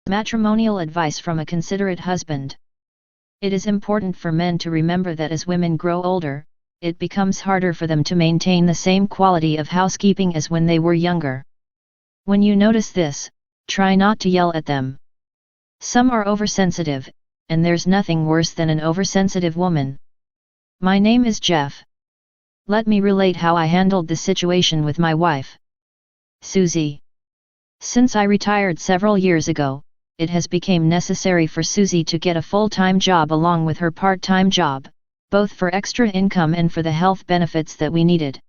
Matrimonial advice from a considerate husband. It is important for men to remember that as women grow older, it becomes harder for them to maintain the same quality of housekeeping as when they were younger. When you notice this, try not to yell at them. Some are oversensitive, and there's nothing worse than an oversensitive woman. My name is Jeff. Let me relate how I handled the situation with my wife, Susie. Since I retired several years ago, it has become necessary for Susie to get a full-time job along with her part-time job, both for extra income and for the health benefits that we needed.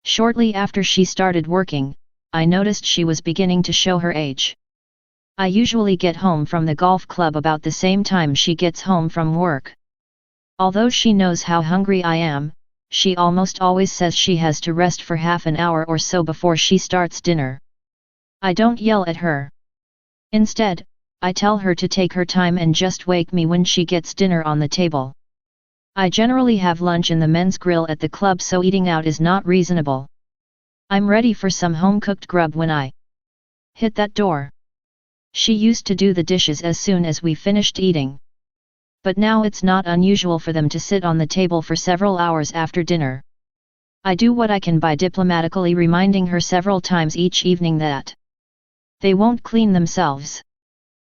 Shortly after she started working, I noticed she was beginning to show her age. I usually get home from the golf club about the same time she gets home from work. Although she knows how hungry I am, she almost always says she has to rest for half an hour or so before she starts dinner. I don't yell at her. Instead, I tell her to take her time and just wake me when she gets dinner on the table. I generally have lunch in the men's grill at the club, so eating out is not reasonable. I'm ready for some home-cooked grub when I hit that door. She used to do the dishes as soon as we finished eating. But now it's not unusual for them to sit on the table for several hours after dinner. I do what I can by diplomatically reminding her several times each evening that they won't clean themselves.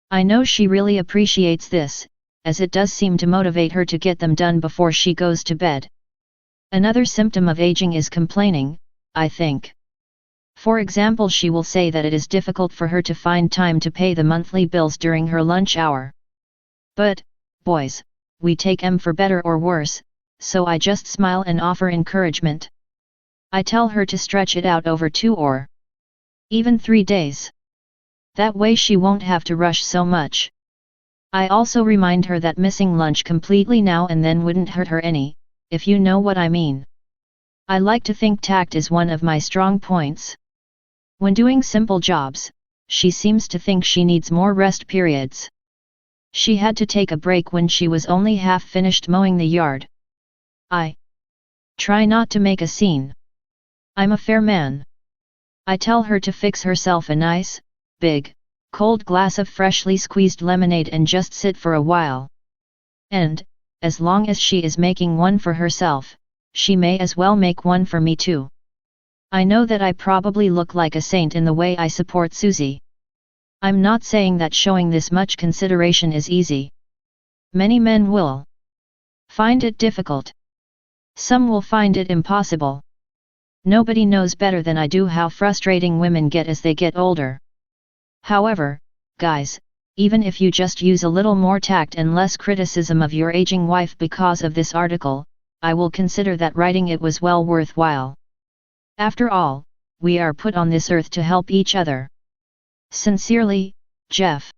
I know she really appreciates this, as it does seem to motivate her to get them done before she goes to bed. Another symptom of aging is complaining, I think. For example, she will say that it is difficult for her to find time to pay the monthly bills during her lunch hour. But, boys, we take 'em for better or worse, so I just smile and offer encouragement. I tell her to stretch it out over 2 or even 3 days. That way she won't have to rush so much. I also remind her that missing lunch completely now and then wouldn't hurt her any, if you know what I mean. I like to think tact is one of my strong points. When doing simple jobs, she seems to think she needs more rest periods. She had to take a break when she was only half finished mowing the yard. I try not to make a scene. I'm a fair man. I tell her to fix herself a nice, big, cold glass of freshly squeezed lemonade and just sit for a while. And, as long as she is making one for herself, she may as well make one for me too. I know that I probably look like a saint in the way I support Susie. I'm not saying that showing this much consideration is easy. Many men will find it difficult. Some will find it impossible. Nobody knows better than I do how frustrating women get as they get older. However, guys, even if you just use a little more tact and less criticism of your aging wife because of this article, I will consider that writing it was well worthwhile. After all, we are put on this earth to help each other. Sincerely, Jeff.